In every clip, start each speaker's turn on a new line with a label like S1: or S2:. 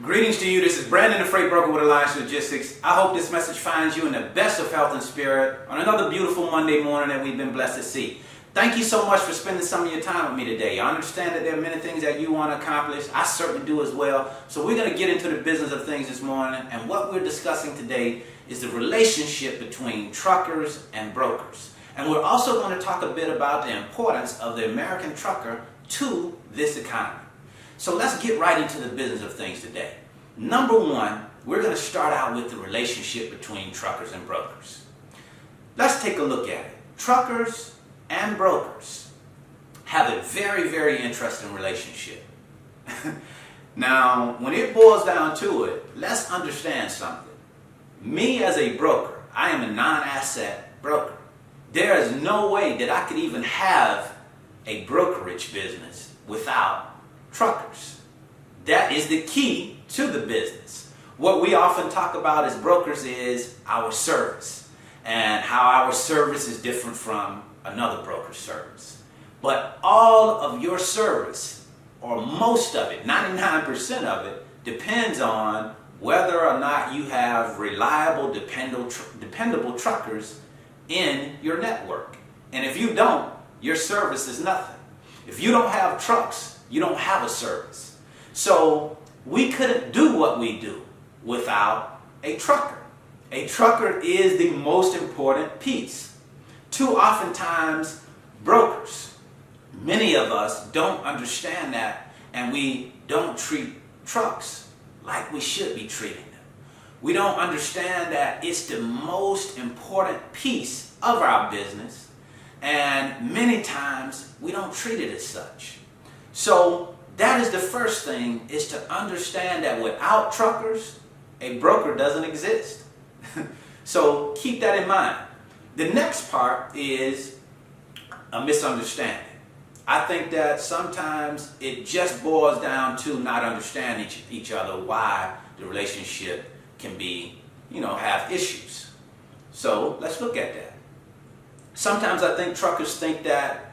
S1: Greetings to you. This is Brandon, the freight broker with Alliance Logistics. I hope this message finds you in the best of health and spirit on another beautiful Monday morning that we've been blessed to see. Thank you so much for spending some of your time with me today. I understand that there are many things that you want to accomplish. I certainly do as well. So we're going to get into the business of things this morning. And what we're discussing today is the relationship between truckers and brokers. And we're also going to talk a bit about the importance of the American trucker to this economy. So let's get right into the business of things today. Number one, we're going to start out with the relationship between truckers and brokers. Let's take a look at it. Truckers and brokers have a very, very interesting relationship. Now, when it boils down to it, let's understand something. Me as a broker, I am a non-asset broker. There is no way that I could even have a brokerage business without truckers. That is the key to the business. What we often talk about as brokers is our service and how our service is different from another broker's service. But all of your service, or most of it, 99% of it, depends on whether or not you have reliable, dependable truckers in your network. And if you don't, your service is nothing. If you don't have trucks, you don't have a service. So we couldn't do what we do without a trucker. A trucker is the most important piece. Too oftentimes, brokers, many of us don't understand that, and we don't treat trucks like we should be treating them. We don't understand that it's the most important piece of our business, and many times we don't treat it as such. So that is the first thing, is to understand that without truckers, a broker doesn't exist. So keep that in mind. The next part is a misunderstanding. I think that sometimes it just boils down to not understanding each other, why the relationship can be, have issues. So let's look at that. Sometimes I think truckers think that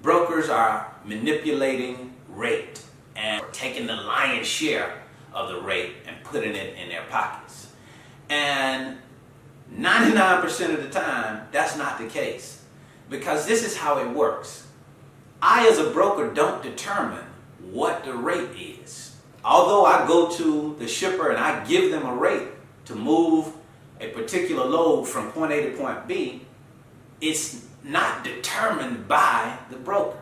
S1: brokers are manipulating rate and taking the lion's share of the rate and putting it in their pockets. And 99% of the time, that's not the case. Because this is how it works. I, as a broker, don't determine what the rate is. Although I go to the shipper and I give them a rate to move a particular load from point A to point B, it's not determined by the broker.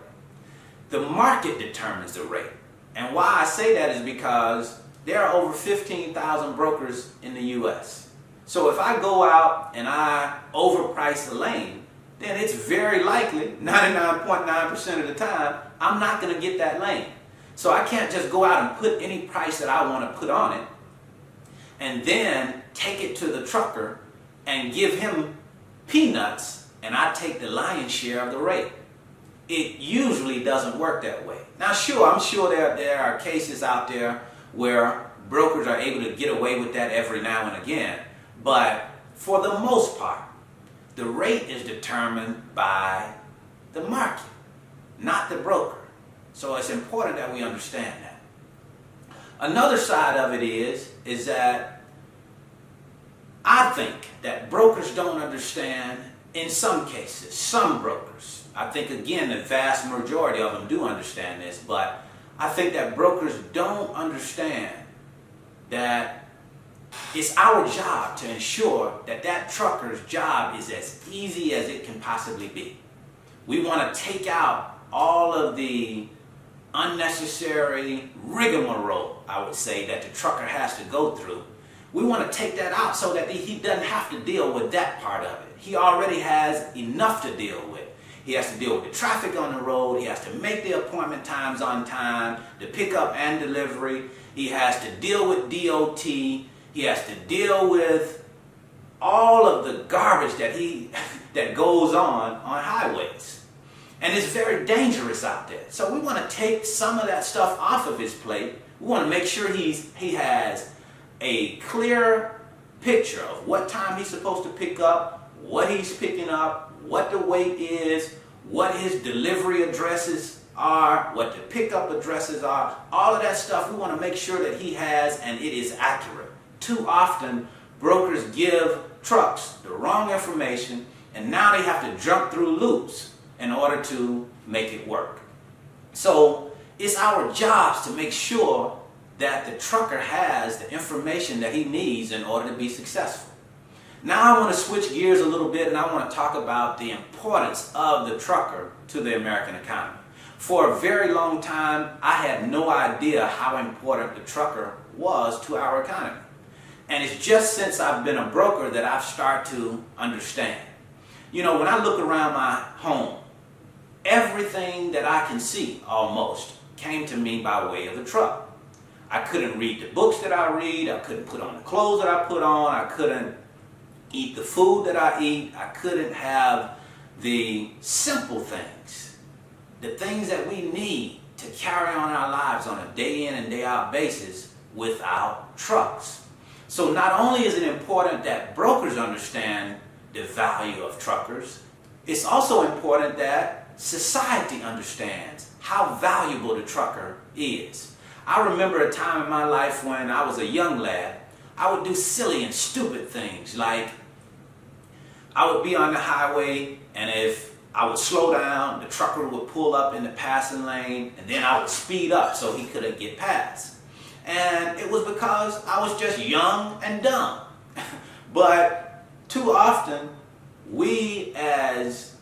S1: The market determines the rate. And why I say that is because there are over 15,000 brokers in the U.S. So if I go out and I overprice a lane, then it's very likely, 99.9% of the time, I'm not going to get that lane. So I can't just go out and put any price that I want to put on it and then take it to the trucker and give him peanuts and I take the lion's share of the rate. It usually doesn't work that way. Now sure, I'm sure there are cases out there where brokers are able to get away with that every now and again, but for the most part, the rate is determined by the market, not the broker. So it's important that we understand that. Another side of it is that I think that brokers don't understand, in some cases, some brokers. I think, again, the vast majority of them do understand this, but I think that brokers don't understand that it's our job to ensure that that trucker's job is as easy as it can possibly be. We want to take out all of the unnecessary rigmarole, I would say, that the trucker has to go through. We want to take that out so that he doesn't have to deal with that part of it. He already has enough to deal with. He has to deal with the traffic on the road. He has to make the appointment times on time, the pickup and delivery. He has to deal with DOT. He has to deal with all of the garbage that goes on highways. And it's very dangerous out there. So we want to take some of that stuff off of his plate. We want to make sure he has a clear picture of what time he's supposed to pick up, what he's picking up, what the weight is, what his delivery addresses are, what the pickup addresses are, all of that stuff we want to make sure that he has and it is accurate. Too often, brokers give trucks the wrong information and now they have to jump through loops in order to make it work. So it's our jobs to make sure that the trucker has the information that he needs in order to be successful. Now I want to switch gears a little bit and I want to talk about the importance of the trucker to the American economy. For a very long time, I had no idea how important the trucker was to our economy. And it's just since I've been a broker that I've started to understand. You know, when I look around my home, everything that I can see almost came to me by way of a truck. I couldn't read the books that I read, I couldn't put on the clothes that I put on, I couldn't eat the food that I eat, I couldn't have the simple things, the things that we need to carry on our lives on a day in and day out basis without trucks. So not only is it important that brokers understand the value of truckers, it's also important that society understands how valuable the trucker is. I remember a time in my life when I was a young lad, I would do silly and stupid things, like I would be on the highway and if I would slow down, the trucker would pull up in the passing lane and then I would speed up so he couldn't get past. And it was because I was just young and dumb. But too often, we as,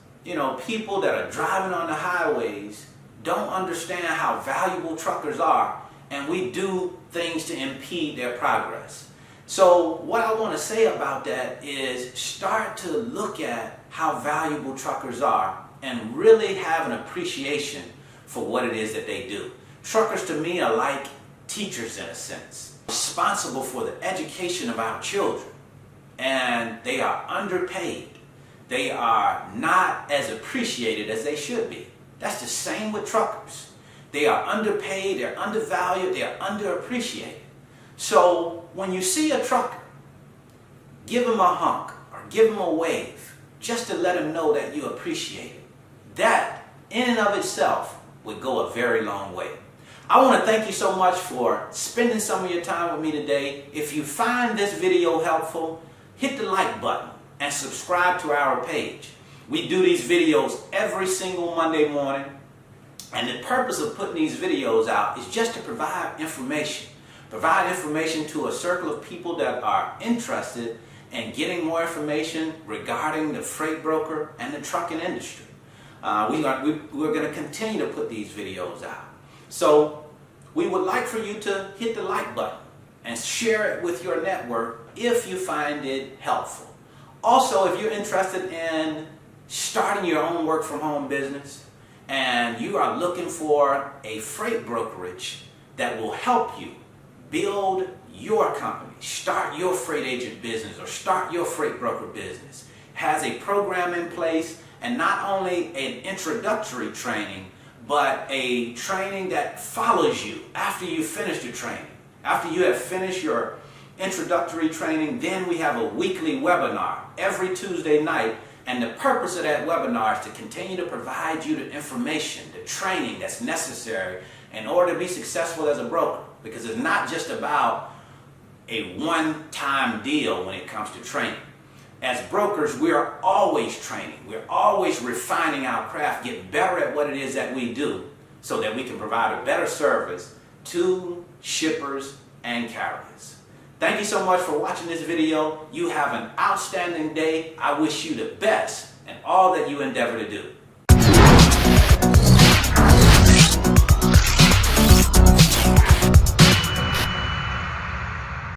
S1: people that are driving on the highways don't understand how valuable truckers are, and we do things to impede their progress. So what I want to say about that is start to look at how valuable truckers are and really have an appreciation for what it is that they do. Truckers to me are like teachers in a sense, responsible for the education of our children, and they are underpaid. They are not as appreciated as they should be. That's the same with truckers. They are underpaid, they're undervalued, they are underappreciated. So when you see a trucker, give him a honk or give him a wave just to let him know that you appreciate it. That in and of itself would go a very long way. I want to thank you so much for spending some of your time with me today. If you find this video helpful, hit the like button and subscribe to our page. We do these videos every single Monday morning, and the purpose of putting these videos out is just to provide information. Provide information to a circle of people that are interested in getting more information regarding the freight broker and the trucking industry. We're going to continue to put these videos out. So we would like for you to hit the like button and share it with your network if you find it helpful. Also, if you're interested in starting your own work from home business and you are looking for a freight brokerage that will help you build your company, start your freight agent business or start your freight broker business, has a program in place, and not only an introductory training, but a training that follows you after you finish your training. After you have finished your introductory training, then we have a weekly webinar every Tuesday night, and the purpose of that webinar is to continue to provide you the information, the training that's necessary in order to be successful as a broker, because it's not just about a one-time deal when it comes to training. As brokers, we are always training. We're always refining our craft, getting better at what it is that we do so that we can provide a better service to shippers and carriers. Thank you so much for watching this video. You have an outstanding day. I wish you the best in all that you endeavor to do.